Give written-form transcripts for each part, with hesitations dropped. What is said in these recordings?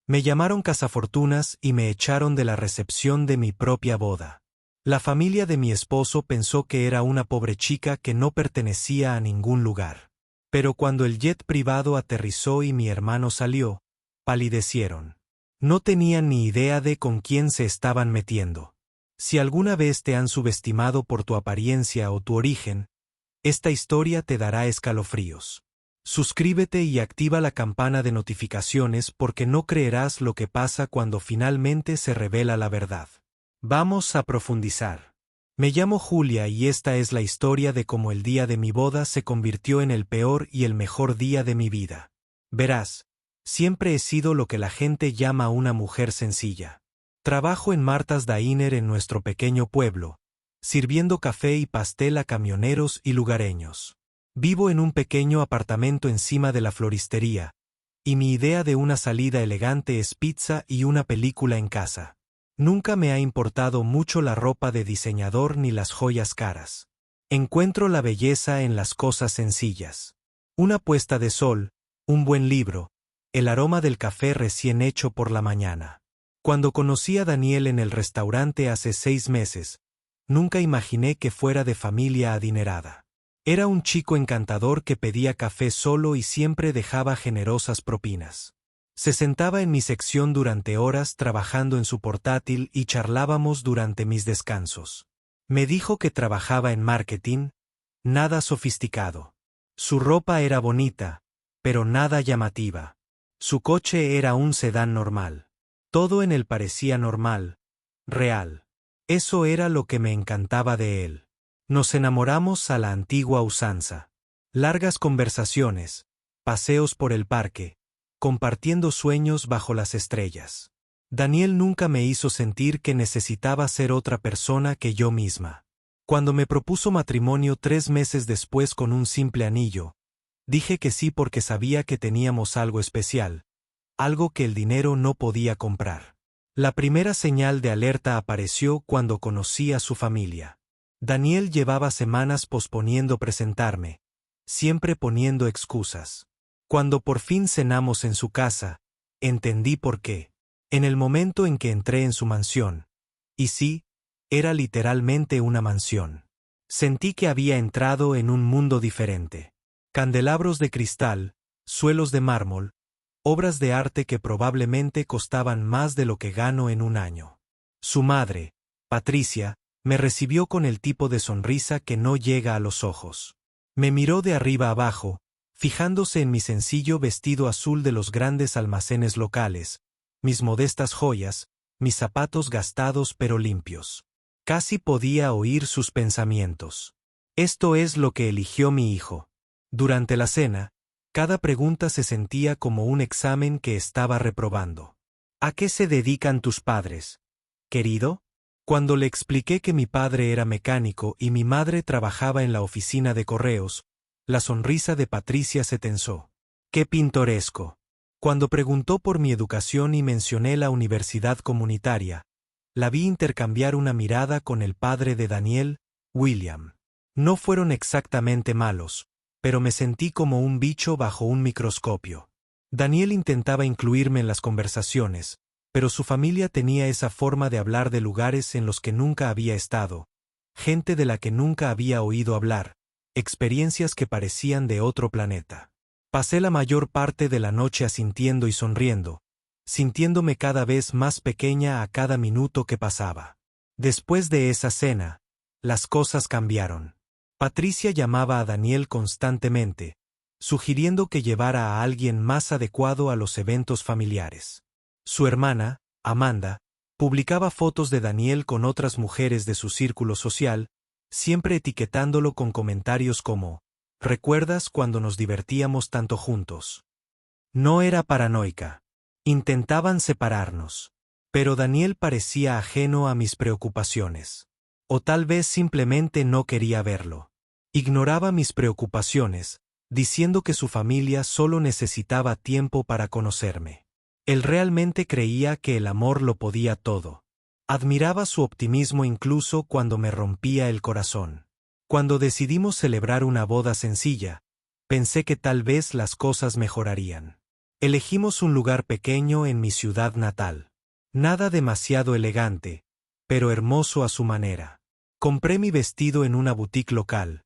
Me llamaron cazafortunas y me echaron de la recepción de mi propia boda. La familia de mi esposo pensó que era una pobre chica que no pertenecía a ningún lugar. Pero cuando el jet privado aterrizó y mi hermano salió, palidecieron. No tenían ni idea de con quién se estaban metiendo. Si alguna vez te han subestimado por tu apariencia o tu origen, esta historia te dará escalofríos. Suscríbete y activa la campana de notificaciones porque no creerás lo que pasa cuando finalmente se revela la verdad. Vamos a profundizar. Me llamo Julia y esta es la historia de cómo el día de mi boda se convirtió en el peor y el mejor día de mi vida. Verás, siempre he sido lo que la gente llama una mujer sencilla. Trabajo en Martha's Diner en nuestro pequeño pueblo, sirviendo café y pastel a camioneros y lugareños. Vivo en un pequeño apartamento encima de la floristería, y mi idea de una salida elegante es pizza y una película en casa. Nunca me ha importado mucho la ropa de diseñador ni las joyas caras. Encuentro la belleza en las cosas sencillas. Una puesta de sol, un buen libro, el aroma del café recién hecho por la mañana. Cuando conocí a Daniel en el restaurante hace 6 meses, nunca imaginé que fuera de familia adinerada. Era un chico encantador que pedía café solo y siempre dejaba generosas propinas. Se sentaba en mi sección durante horas trabajando en su portátil y charlábamos durante mis descansos. Me dijo que trabajaba en marketing, nada sofisticado. Su ropa era bonita, pero nada llamativa. Su coche era un sedán normal. Todo en él parecía normal, real. Eso era lo que me encantaba de él. Nos enamoramos a la antigua usanza. Largas conversaciones, paseos por el parque, compartiendo sueños bajo las estrellas. Daniel nunca me hizo sentir que necesitaba ser otra persona que yo misma. Cuando me propuso matrimonio 3 meses después con un simple anillo, dije que sí porque sabía que teníamos algo especial, algo que el dinero no podía comprar. La primera señal de alerta apareció cuando conocí a su familia. Daniel llevaba semanas posponiendo presentarme, siempre poniendo excusas. Cuando por fin cenamos en su casa, entendí por qué. En el momento en que entré en su mansión, y sí, era literalmente una mansión, sentí que había entrado en un mundo diferente. Candelabros de cristal, suelos de mármol, obras de arte que probablemente costaban más de lo que gano en un año. Su madre, Patricia, me recibió con el tipo de sonrisa que no llega a los ojos. Me miró de arriba abajo, fijándose en mi sencillo vestido azul de los grandes almacenes locales, mis modestas joyas, mis zapatos gastados pero limpios. Casi podía oír sus pensamientos. Esto es lo que eligió mi hijo. Durante la cena, cada pregunta se sentía como un examen que estaba reprobando. ¿A qué se dedican tus padres, querido? Cuando le expliqué que mi padre era mecánico y mi madre trabajaba en la oficina de correos, la sonrisa de Patricia se tensó. ¡Qué pintoresco! Cuando preguntó por mi educación y mencioné la universidad comunitaria, la vi intercambiar una mirada con el padre de Daniel, William. No fueron exactamente malos, pero me sentí como un bicho bajo un microscopio. Daniel intentaba incluirme en las conversaciones, pero su familia tenía esa forma de hablar de lugares en los que nunca había estado, gente de la que nunca había oído hablar, experiencias que parecían de otro planeta. Pasé la mayor parte de la noche asintiendo y sonriendo, sintiéndome cada vez más pequeña a cada minuto que pasaba. Después de esa cena, las cosas cambiaron. Patricia llamaba a Daniel constantemente, sugiriendo que llevara a alguien más adecuado a los eventos familiares. Su hermana, Amanda, publicaba fotos de Daniel con otras mujeres de su círculo social, siempre etiquetándolo con comentarios como, ¿recuerdas cuando nos divertíamos tanto juntos? No era paranoica. Intentaban separarnos. Pero Daniel parecía ajeno a mis preocupaciones. O tal vez simplemente no quería verlo. Ignoraba mis preocupaciones, diciendo que su familia solo necesitaba tiempo para conocerme. Él realmente creía que el amor lo podía todo. Admiraba su optimismo incluso cuando me rompía el corazón. Cuando decidimos celebrar una boda sencilla, pensé que tal vez las cosas mejorarían. Elegimos un lugar pequeño en mi ciudad natal. Nada demasiado elegante, pero hermoso a su manera. Compré mi vestido en una boutique local.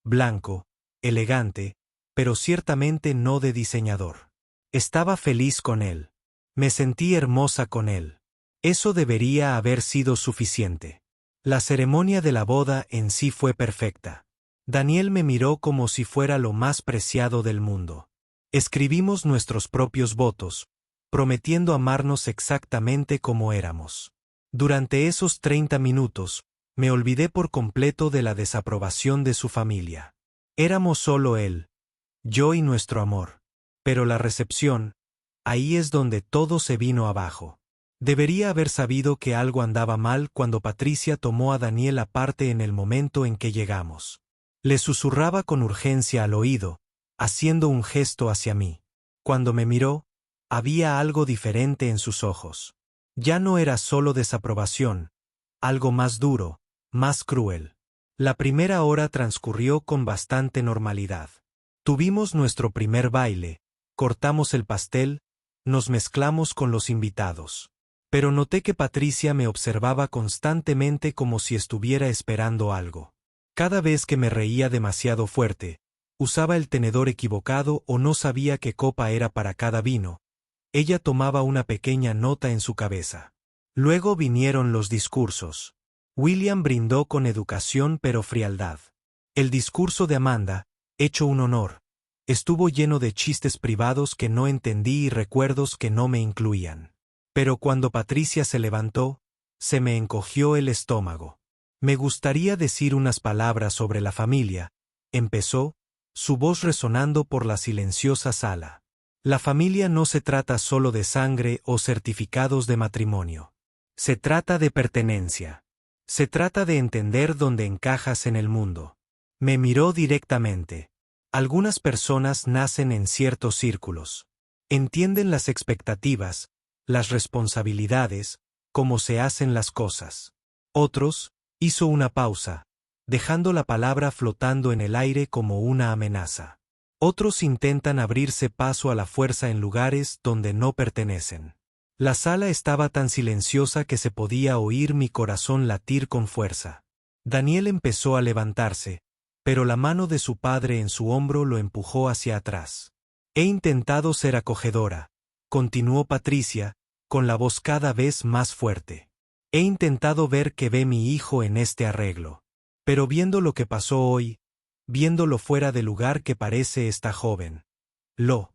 Blanco, elegante, pero ciertamente no de diseñador. Estaba feliz con él. Me sentí hermosa con él. Eso debería haber sido suficiente. La ceremonia de la boda en sí fue perfecta. Daniel me miró como si fuera lo más preciado del mundo. Escribimos nuestros propios votos, prometiendo amarnos exactamente como éramos. Durante esos 30 minutos, me olvidé por completo de la desaprobación de su familia. Éramos solo él, yo y nuestro amor. Pero la recepción, ahí es donde todo se vino abajo. Debería haber sabido que algo andaba mal cuando Patricia tomó a Daniel aparte en el momento en que llegamos. Le susurraba con urgencia al oído, haciendo un gesto hacia mí. Cuando me miró, había algo diferente en sus ojos. Ya no era solo desaprobación, algo más duro, más cruel. La primera hora transcurrió con bastante normalidad. Tuvimos nuestro primer baile, cortamos el pastel, nos mezclamos con los invitados. Pero noté que Patricia me observaba constantemente como si estuviera esperando algo. Cada vez que me reía demasiado fuerte, usaba el tenedor equivocado o no sabía qué copa era para cada vino, ella tomaba una pequeña nota en su cabeza. Luego vinieron los discursos. William brindó con educación pero frialdad. El discurso de Amanda, hecho un honor, estuvo lleno de chistes privados que no entendí y recuerdos que no me incluían. Pero cuando Patricia se levantó, se me encogió el estómago. Me gustaría decir unas palabras sobre la familia, empezó, su voz resonando por la silenciosa sala. La familia no se trata solo de sangre o certificados de matrimonio. Se trata de pertenencia. Se trata de entender dónde encajas en el mundo. Me miró directamente. Algunas personas nacen en ciertos círculos. Entienden las expectativas, las responsabilidades, cómo se hacen las cosas. Otros, hizo una pausa, dejando la palabra flotando en el aire como una amenaza. Otros intentan abrirse paso a la fuerza en lugares donde no pertenecen. La sala estaba tan silenciosa que se podía oír mi corazón latir con fuerza. Daniel empezó a levantarse, pero la mano de su padre en su hombro lo empujó hacia atrás. He intentado ser acogedora, continuó Patricia, con la voz cada vez más fuerte. He intentado ver qué ve mi hijo en este arreglo. Pero viendo lo que pasó hoy, viendo lo fuera de lugar que parece esta joven, lo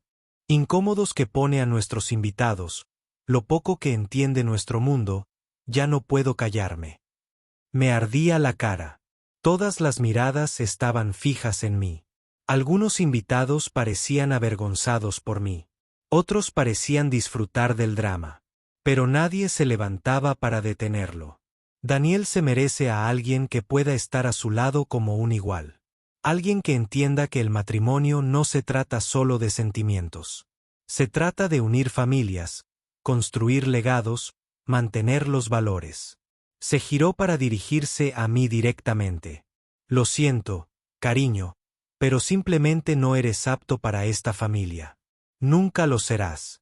incómodos que pone a nuestros invitados, lo poco que entiende nuestro mundo, ya no puedo callarme. Me ardía la cara. Todas las miradas estaban fijas en mí. Algunos invitados parecían avergonzados por mí. Otros parecían disfrutar del drama. Pero nadie se levantaba para detenerlo. Daniel se merece a alguien que pueda estar a su lado como un igual. Alguien que entienda que el matrimonio no se trata solo de sentimientos. Se trata de unir familias, construir legados, mantener los valores. Se giró para dirigirse a mí directamente. Lo siento, cariño, pero simplemente no eres apto para esta familia. Nunca lo serás.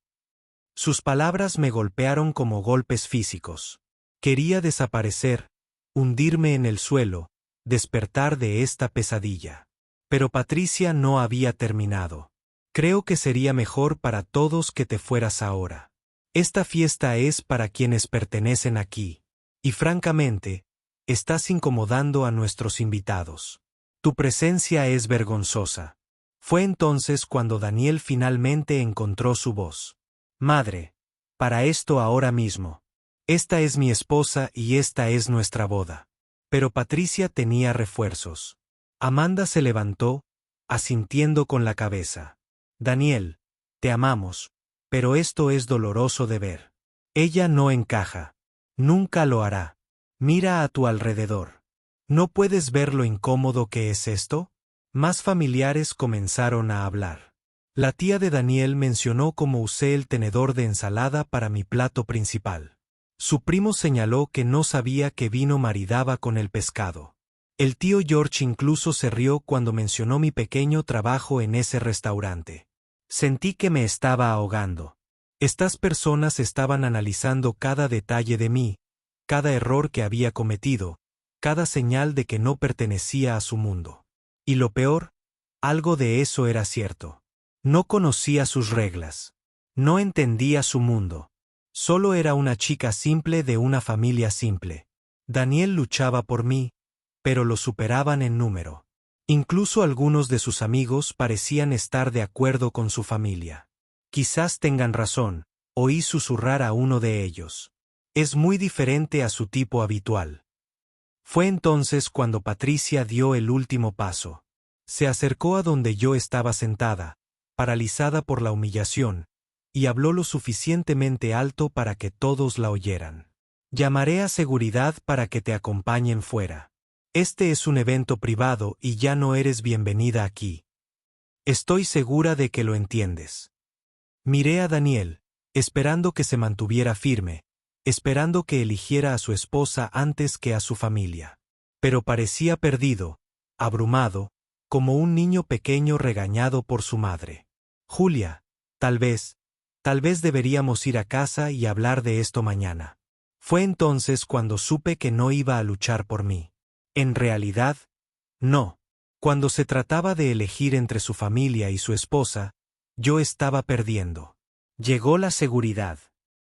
Sus palabras me golpearon como golpes físicos. Quería desaparecer, hundirme en el suelo, despertar de esta pesadilla. Pero Patricia no había terminado. Creo que sería mejor para todos que te fueras ahora. Esta fiesta es para quienes pertenecen aquí. Y francamente, estás incomodando a nuestros invitados. Tu presencia es vergonzosa. Fue entonces cuando Daniel finalmente encontró su voz. Madre, para esto ahora mismo. Esta es mi esposa y esta es nuestra boda. Pero Patricia tenía refuerzos. Amanda se levantó, asintiendo con la cabeza. Daniel, te amamos, pero esto es doloroso de ver. Ella no encaja. Nunca lo hará. Mira a tu alrededor. ¿No puedes ver lo incómodo que es esto? Más familiares comenzaron a hablar. La tía de Daniel mencionó cómo usé el tenedor de ensalada para mi plato principal. Su primo señaló que no sabía qué vino maridaba con el pescado. El tío George incluso se rió cuando mencionó mi pequeño trabajo en ese restaurante. Sentí que me estaba ahogando. Estas personas estaban analizando cada detalle de mí, cada error que había cometido, cada señal de que no pertenecía a su mundo. Y lo peor, algo de eso era cierto. No conocía sus reglas. No entendía su mundo. Solo era una chica simple de una familia simple. Daniel luchaba por mí, pero lo superaban en número. Incluso algunos de sus amigos parecían estar de acuerdo con su familia. Quizás tengan razón, oí susurrar a uno de ellos. Es muy diferente a su tipo habitual. Fue entonces cuando Patricia dio el último paso. Se acercó a donde yo estaba sentada, paralizada por la humillación, y habló lo suficientemente alto para que todos la oyeran. Llamaré a seguridad para que te acompañen fuera. Este es un evento privado y ya no eres bienvenida aquí. Estoy segura de que lo entiendes. Miré a Daniel, esperando que se mantuviera firme, esperando que eligiera a su esposa antes que a su familia. Pero parecía perdido, abrumado, como un niño pequeño regañado por su madre. Julia, tal vez deberíamos ir a casa y hablar de esto mañana. Fue entonces cuando supe que no iba a luchar por mí. En realidad, no. Cuando se trataba de elegir entre su familia y su esposa, yo estaba perdiendo. Llegó la seguridad.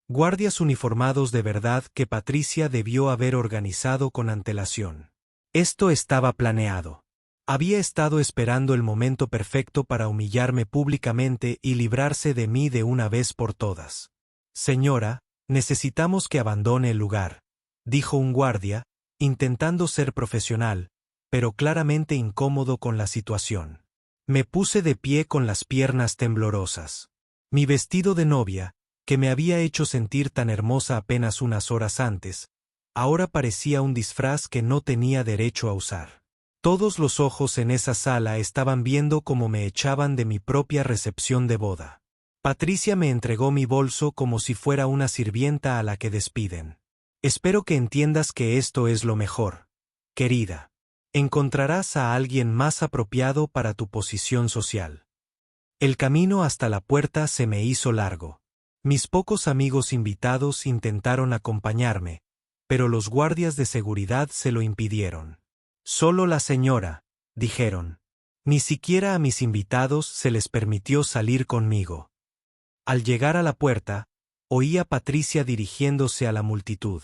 Guardias uniformados de verdad que Patricia debió haber organizado con antelación. Esto estaba planeado. Había estado esperando el momento perfecto para humillarme públicamente y librarse de mí de una vez por todas. Señora, necesitamos que abandone el lugar, dijo un guardia, intentando ser profesional, pero claramente incómodo con la situación. Me puse de pie con las piernas temblorosas. Mi vestido de novia, que me había hecho sentir tan hermosa apenas unas horas antes, ahora parecía un disfraz que no tenía derecho a usar. Todos los ojos en esa sala estaban viendo cómo me echaban de mi propia recepción de boda. Patricia me entregó mi bolso como si fuera una sirvienta a la que despiden. Espero que entiendas que esto es lo mejor, querida. Encontrarás a alguien más apropiado para tu posición social. El camino hasta la puerta se me hizo largo. Mis pocos amigos invitados intentaron acompañarme, pero los guardias de seguridad se lo impidieron. Solo la señora, dijeron. Ni siquiera a mis invitados se les permitió salir conmigo. Al llegar a la puerta, oí a Patricia dirigiéndose a la multitud.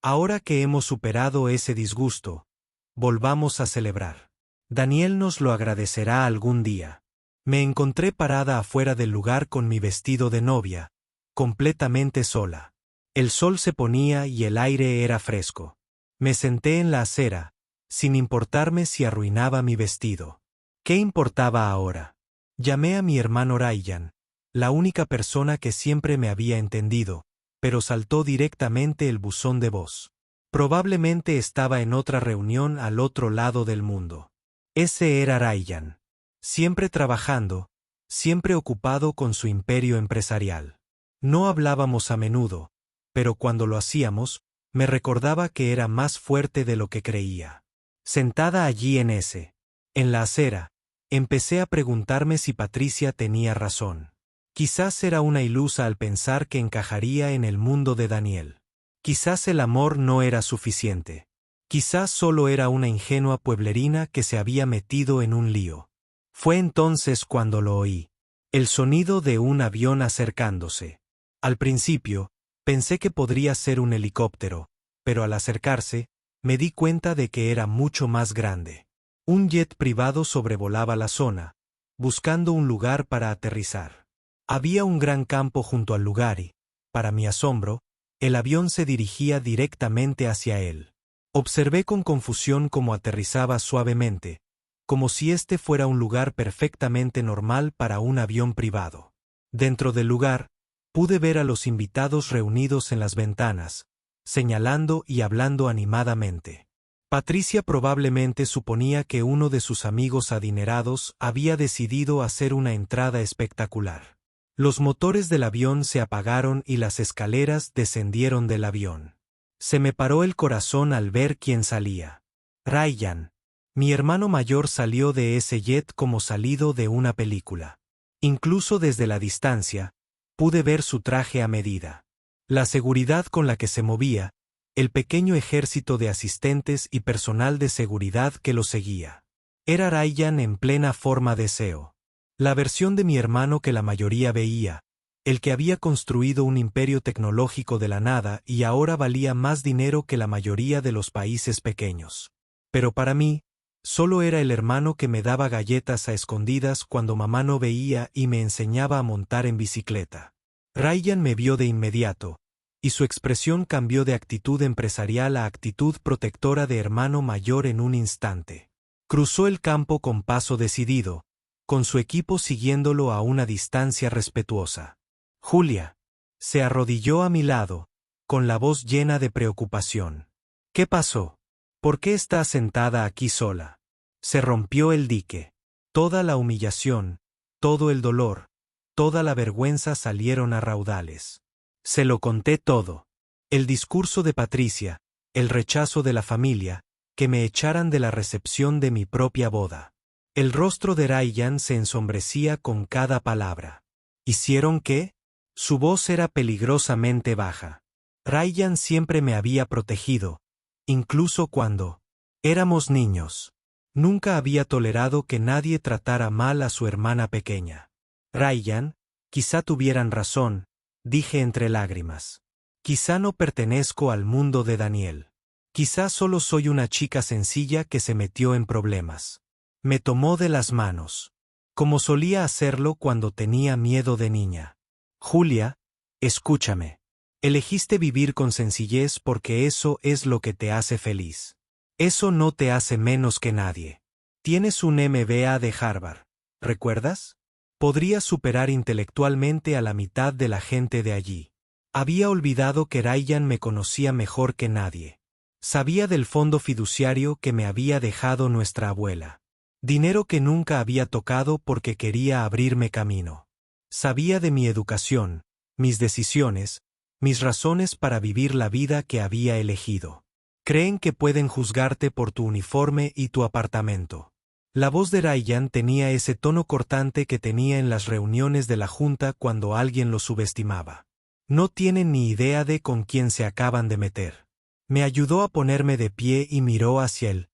Ahora que hemos superado ese disgusto, volvamos a celebrar. Daniel nos lo agradecerá algún día. Me encontré parada afuera del lugar con mi vestido de novia, completamente sola. El sol se ponía y el aire era fresco. Me senté en la acera, sin importarme si arruinaba mi vestido. ¿Qué importaba ahora? Llamé a mi hermano Ryan, la única persona que siempre me había entendido, pero saltó directamente el buzón de voz. Probablemente estaba en otra reunión al otro lado del mundo. Ese era Ryan. Siempre trabajando, siempre ocupado con su imperio empresarial. No hablábamos a menudo, pero cuando lo hacíamos, me recordaba que era más fuerte de lo que creía. Sentada allí en la acera, empecé a preguntarme si Patricia tenía razón. Quizás era una ilusa al pensar que encajaría en el mundo de Daniel. Quizás el amor no era suficiente. Quizás solo era una ingenua pueblerina que se había metido en un lío. Fue entonces cuando lo oí. El sonido de un avión acercándose. Al principio, pensé que podría ser un helicóptero, pero al acercarse, me di cuenta de que era mucho más grande. Un jet privado sobrevolaba la zona, buscando un lugar para aterrizar. Había un gran campo junto al lugar y, para mi asombro, el avión se dirigía directamente hacia él. Observé con confusión cómo aterrizaba suavemente, como si este fuera un lugar perfectamente normal para un avión privado. Dentro del lugar, pude ver a los invitados reunidos en las ventanas, señalando y hablando animadamente. Patricia probablemente suponía que uno de sus amigos adinerados había decidido hacer una entrada espectacular. Los motores del avión se apagaron y las escaleras descendieron del avión. Se me paró el corazón al ver quién salía. Ryan. Mi hermano mayor salió de ese jet como salido de una película. Incluso desde la distancia, pude ver su traje a medida. La seguridad con la que se movía, el pequeño ejército de asistentes y personal de seguridad que lo seguía. Era Rayyan en plena forma de SEO. La versión de mi hermano que la mayoría veía, el que había construido un imperio tecnológico de la nada y ahora valía más dinero que la mayoría de los países pequeños. Pero para mí, solo era el hermano que me daba galletas a escondidas cuando mamá no veía y me enseñaba a montar en bicicleta. Rayyan me vio de inmediato, y su expresión cambió de actitud empresarial a actitud protectora de hermano mayor en un instante. Cruzó el campo con paso decidido, con su equipo siguiéndolo a una distancia respetuosa. Julia. Se arrodilló a mi lado, con la voz llena de preocupación. ¿Qué pasó? ¿Por qué estás sentada aquí sola? Se rompió el dique. Toda la humillación, todo el dolor, toda la vergüenza salieron a raudales. Se lo conté todo. El discurso de Patricia, el rechazo de la familia, que me echaran de la recepción de mi propia boda. El rostro de Rayyan se ensombrecía con cada palabra. ¿Hicieron qué? Su voz era peligrosamente baja. Rayyan siempre me había protegido, incluso cuando éramos niños. Nunca había tolerado que nadie tratara mal a su hermana pequeña. Rayyan, quizá tuvieran razón, dije entre lágrimas. Quizá no pertenezco al mundo de Daniel. Quizá solo soy una chica sencilla que se metió en problemas. Me tomó de las manos, como solía hacerlo cuando tenía miedo de niña. Julia, escúchame. Elegiste vivir con sencillez porque eso es lo que te hace feliz. Eso no te hace menos que nadie. Tienes un MBA de Harvard, ¿recuerdas? Podrías superar intelectualmente a la mitad de la gente de allí. Había olvidado que Rayyan me conocía mejor que nadie. Sabía del fondo fiduciario que me había dejado nuestra abuela. Dinero que nunca había tocado porque quería abrirme camino. Sabía de mi educación, mis decisiones, mis razones para vivir la vida que había elegido. Creen que pueden juzgarte por tu uniforme y tu apartamento. La voz de Rayyan tenía ese tono cortante que tenía en las reuniones de la junta cuando alguien lo subestimaba. No tienen ni idea de con quién se acaban de meter. Me ayudó a ponerme de pie y miró hacia él.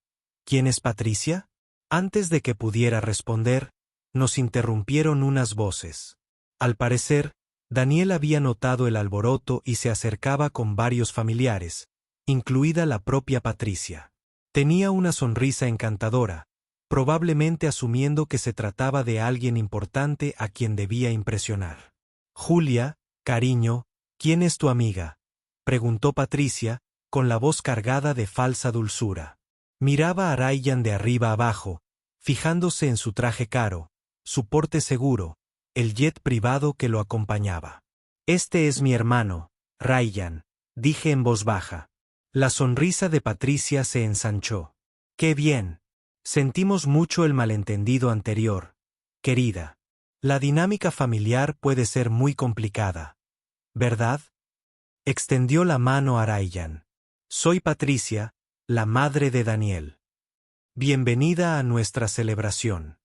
¿Quién es Patricia? Antes de que pudiera responder, nos interrumpieron unas voces. Al parecer, Daniel había notado el alboroto y se acercaba con varios familiares, incluida la propia Patricia. Tenía una sonrisa encantadora, probablemente asumiendo que se trataba de alguien importante a quien debía impresionar. Julia, cariño, ¿quién es tu amiga?, preguntó Patricia, con la voz cargada de falsa dulzura. Miraba a Rayyan de arriba abajo, fijándose en su traje caro, su porte seguro, el jet privado que lo acompañaba. Este es mi hermano, Rayyan, dije en voz baja. La sonrisa de Patricia se ensanchó. ¡Qué bien! Sentimos mucho el malentendido anterior, querida. La dinámica familiar puede ser muy complicada, ¿verdad? Extendió la mano a Rayyan. Soy Patricia, la madre de Daniel. Bienvenida a nuestra celebración.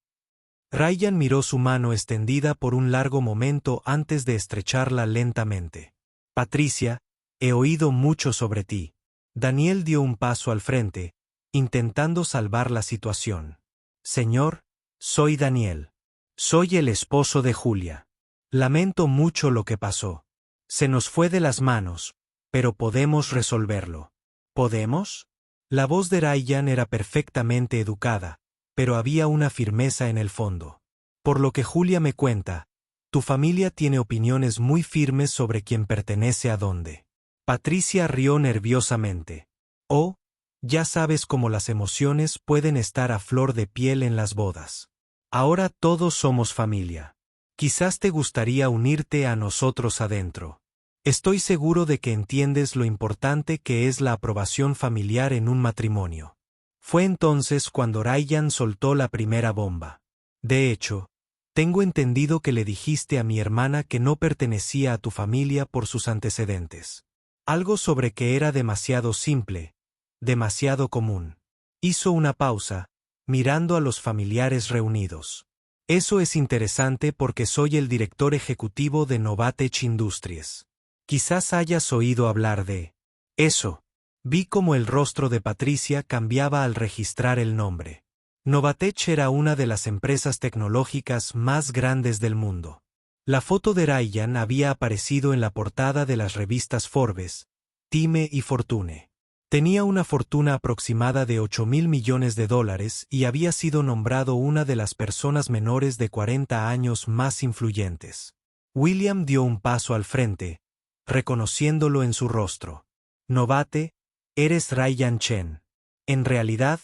Rayyan miró su mano extendida por un largo momento antes de estrecharla lentamente. Patricia, he oído mucho sobre ti. Daniel dio un paso al frente, intentando salvar la situación. Señor, soy Daniel. Soy el esposo de Julia. Lamento mucho lo que pasó. Se nos fue de las manos, pero podemos resolverlo. ¿Podemos? La voz de Rayyan era perfectamente educada, pero había una firmeza en el fondo. Por lo que Julia me cuenta, tu familia tiene opiniones muy firmes sobre quién pertenece a dónde. Patricia rió nerviosamente. Oh, ya sabes cómo las emociones pueden estar a flor de piel en las bodas. Ahora todos somos familia. Quizás te gustaría unirte a nosotros adentro. Estoy seguro de que entiendes lo importante que es la aprobación familiar en un matrimonio. Fue entonces cuando Rayyan soltó la primera bomba. De hecho, tengo entendido que le dijiste a mi hermana que no pertenecía a tu familia por sus antecedentes. Algo sobre que era demasiado simple, demasiado común. Hizo una pausa, mirando a los familiares reunidos. Eso es interesante porque soy el director ejecutivo de Novatech Industries. Quizás hayas oído hablar de eso. Vi cómo el rostro de Patricia cambiaba al registrar el nombre. Novatech era una de las empresas tecnológicas más grandes del mundo. La foto de Ryan había aparecido en la portada de las revistas Forbes, Time y Fortune. Tenía una fortuna aproximada de $8.000 millones y había sido nombrado una de las personas menores de 40 años más influyentes. William dio un paso al frente, reconociéndolo en su rostro. Novate, eres Ryan Chen. En realidad,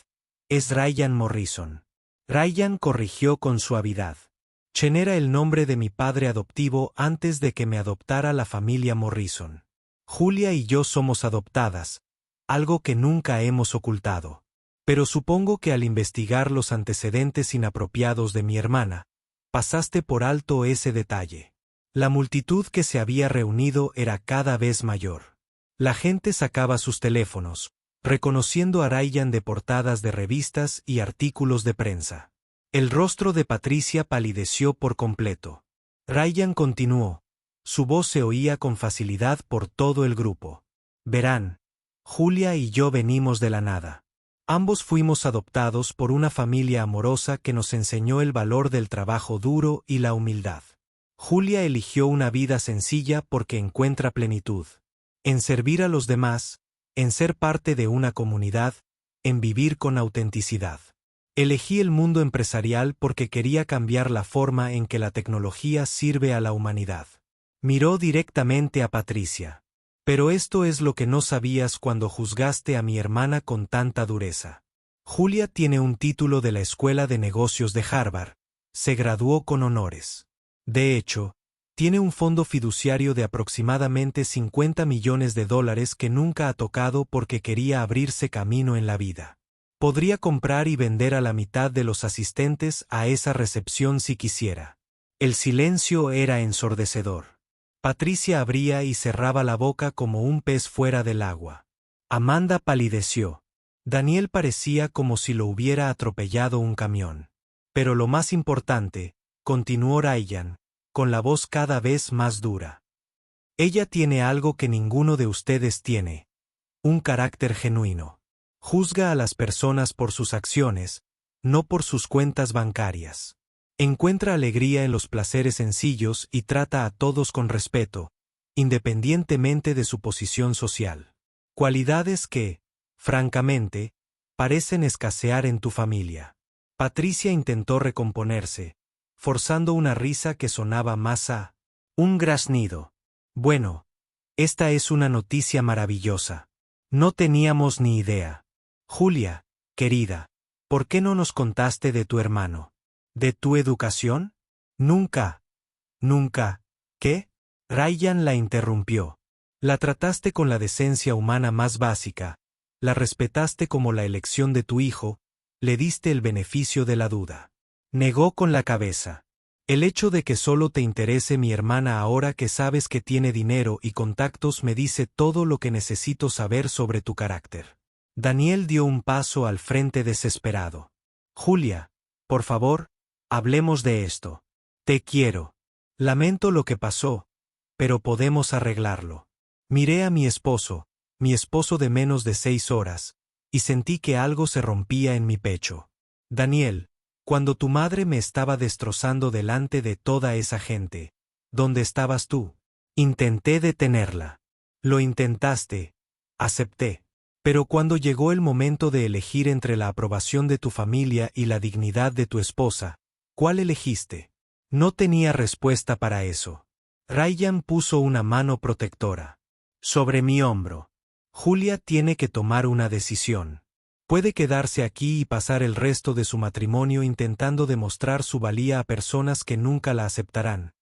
es Ryan Morrison. Ryan corrigió con suavidad. Chen era el nombre de mi padre adoptivo antes de que me adoptara la familia Morrison. Julia y yo somos adoptadas, algo que nunca hemos ocultado. Pero supongo que al investigar los antecedentes inapropiados de mi hermana, pasaste por alto ese detalle. La multitud que se había reunido era cada vez mayor. La gente sacaba sus teléfonos, reconociendo a Ryan de portadas de revistas y artículos de prensa. El rostro de Patricia palideció por completo. Ryan continuó. Su voz se oía con facilidad por todo el grupo. Verán, Julia y yo venimos de la nada. Ambos fuimos adoptados por una familia amorosa que nos enseñó el valor del trabajo duro y la humildad. Julia eligió una vida sencilla porque encuentra plenitud. En servir a los demás, en ser parte de una comunidad, en vivir con autenticidad. Elegí el mundo empresarial porque quería cambiar la forma en que la tecnología sirve a la humanidad. Miró directamente a Patricia. Pero esto es lo que no sabías cuando juzgaste a mi hermana con tanta dureza. Julia tiene un título de la Escuela de Negocios de Harvard. Se graduó con honores. De hecho, tiene un fondo fiduciario de aproximadamente $50 millones que nunca ha tocado porque quería abrirse camino en la vida. Podría comprar y vender a la mitad de los asistentes a esa recepción si quisiera. El silencio era ensordecedor. Patricia abría y cerraba la boca como un pez fuera del agua. Amanda palideció. Daniel parecía como si lo hubiera atropellado un camión. Pero lo más importante, continuó Ryan, con la voz cada vez más dura. Ella tiene algo que ninguno de ustedes tiene. Un carácter genuino. Juzga a las personas por sus acciones, no por sus cuentas bancarias. Encuentra alegría en los placeres sencillos y trata a todos con respeto, independientemente de su posición social. Cualidades que, francamente, parecen escasear en tu familia. Patricia intentó recomponerse, forzando una risa que sonaba más a un graznido. Bueno, esta es una noticia maravillosa. No teníamos ni idea. Julia, querida, ¿por qué no nos contaste de tu hermano? ¿De tu educación? Nunca. ¿Qué? Ryan la interrumpió. La trataste con la decencia humana más básica, la respetaste como la elección de tu hijo, le diste el beneficio de la duda. Negó con la cabeza. El hecho de que solo te interese mi hermana ahora que sabes que tiene dinero y contactos me dice todo lo que necesito saber sobre tu carácter. Daniel dio un paso al frente desesperado. Julia, por favor, hablemos de esto. Te quiero. Lamento lo que pasó, pero podemos arreglarlo. Miré a mi esposo de menos de 6 horas, y sentí que algo se rompía en mi pecho. Daniel, cuando tu madre me estaba destrozando delante de toda esa gente, ¿dónde estabas tú? Intenté detenerla. Lo intentaste. Acepté. Pero cuando llegó el momento de elegir entre la aprobación de tu familia y la dignidad de tu esposa, ¿cuál elegiste? No tenía respuesta para eso. Ryan puso una mano protectora sobre mi hombro. Julia tiene que tomar una decisión. Puede quedarse aquí y pasar el resto de su matrimonio intentando demostrar su valía a personas que nunca la aceptarán.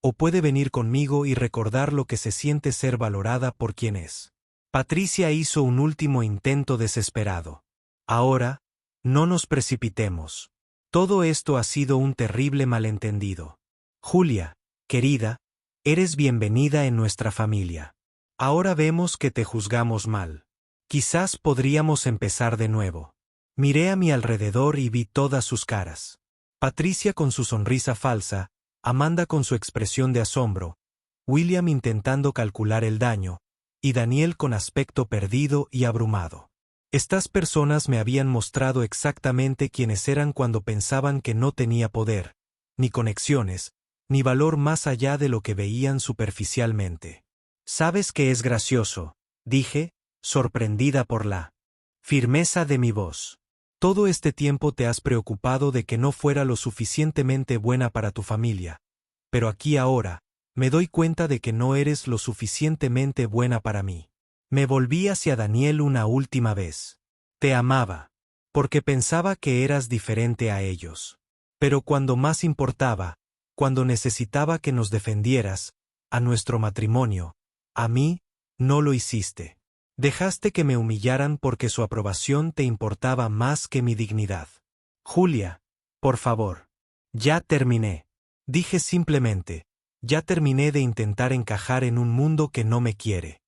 O puede venir conmigo y recordar lo que se siente ser valorada por quien es. Patricia hizo un último intento desesperado. Ahora, no nos precipitemos. Todo esto ha sido un terrible malentendido. Julia, querida, eres bienvenida en nuestra familia. Ahora vemos que te juzgamos mal. Quizás podríamos empezar de nuevo. Miré a mi alrededor y vi todas sus caras. Patricia con su sonrisa falsa, Amanda con su expresión de asombro, William intentando calcular el daño, y Daniel con aspecto perdido y abrumado. Estas personas me habían mostrado exactamente quiénes eran cuando pensaban que no tenía poder, ni conexiones, ni valor más allá de lo que veían superficialmente. «¿Sabes qué es gracioso?», dije, sorprendida por la firmeza de mi voz. «Todo este tiempo te has preocupado de que no fuera lo suficientemente buena para tu familia, pero aquí ahora, me doy cuenta de que no eres lo suficientemente buena para mí». Me volví hacia Daniel una última vez. «Te amaba, porque pensaba que eras diferente a ellos. Pero cuando más importaba, cuando necesitaba que nos defendieras, a nuestro matrimonio, a mí, no lo hiciste. Dejaste que me humillaran porque su aprobación te importaba más que mi dignidad». «Julia, por favor». «Ya terminé», dije simplemente, «ya terminé de intentar encajar en un mundo que no me quiere.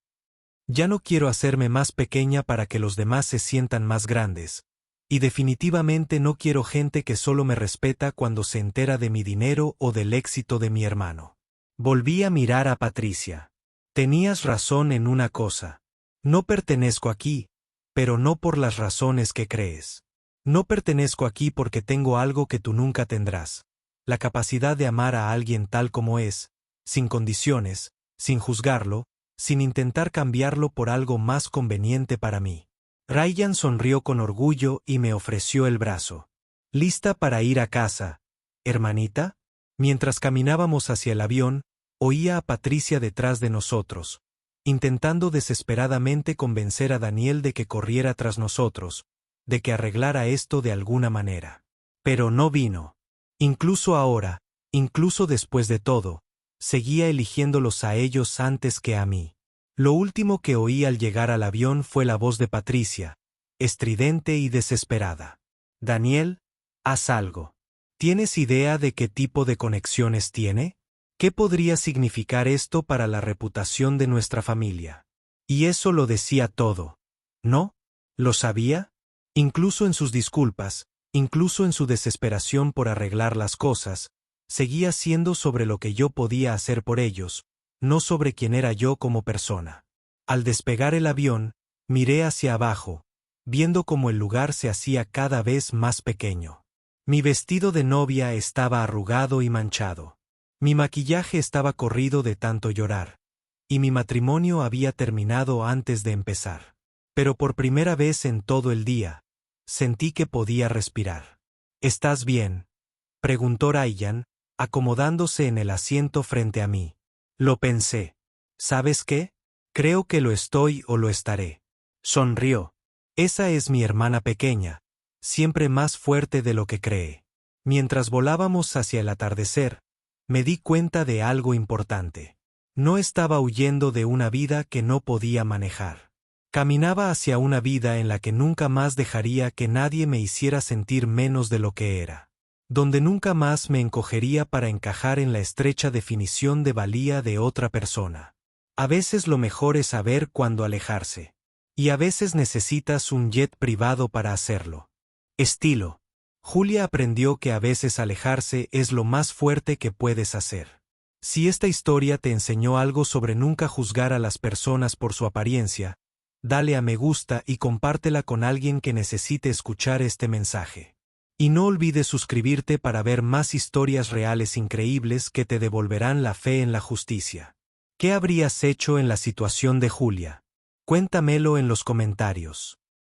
Ya no quiero hacerme más pequeña para que los demás se sientan más grandes, y definitivamente no quiero gente que solo me respeta cuando se entera de mi dinero o del éxito de mi hermano». Volví a mirar a Patricia. «Tenías razón en una cosa. No pertenezco aquí, pero no por las razones que crees. No pertenezco aquí porque tengo algo que tú nunca tendrás, la capacidad de amar a alguien tal como es, sin condiciones, sin juzgarlo, sin intentar cambiarlo por algo más conveniente para mí». Ryan sonrió con orgullo y me ofreció el brazo. «¿Lista para ir a casa, hermanita?». Mientras caminábamos hacia el avión, oía a Patricia detrás de nosotros, intentando desesperadamente convencer a Daniel de que corriera tras nosotros, de que arreglara esto de alguna manera. Pero no vino. Incluso ahora, incluso después de todo, seguía eligiéndolos a ellos antes que a mí. Lo último que oí al llegar al avión fue la voz de Patricia, estridente y desesperada. «Daniel, haz algo. ¿Tienes idea de qué tipo de conexiones tiene? ¿Qué podría significar esto para la reputación de nuestra familia?». Y eso lo decía todo. ¿No? ¿Lo sabía? Incluso en sus disculpas, incluso en su desesperación por arreglar las cosas, seguía siendo sobre lo que yo podía hacer por ellos, no sobre quién era yo como persona. Al despegar el avión, miré hacia abajo, viendo cómo el lugar se hacía cada vez más pequeño. Mi vestido de novia estaba arrugado y manchado. Mi maquillaje estaba corrido de tanto llorar, y mi matrimonio había terminado antes de empezar. Pero por primera vez en todo el día, sentí que podía respirar. «¿Estás bien?», preguntó Ryan, acomodándose en el asiento frente a mí. Lo pensé. «¿Sabes qué? Creo que lo estoy o lo estaré». Sonrió. «Esa es mi hermana pequeña, siempre más fuerte de lo que cree». Mientras volábamos hacia el atardecer, me di cuenta de algo importante. No estaba huyendo de una vida que no podía manejar. Caminaba hacia una vida en la que nunca más dejaría que nadie me hiciera sentir menos de lo que era. Donde nunca más me encogería para encajar en la estrecha definición de valía de otra persona. A veces lo mejor es saber cuándo alejarse. Y a veces necesitas un jet privado para hacerlo. Estilo. Julia aprendió que a veces alejarse es lo más fuerte que puedes hacer. Si esta historia te enseñó algo sobre nunca juzgar a las personas por su apariencia, dale a me gusta y compártela con alguien que necesite escuchar este mensaje. Y no olvides suscribirte para ver más historias reales increíbles que te devolverán la fe en la justicia. ¿Qué habrías hecho en la situación de Julia? Cuéntamelo en los comentarios.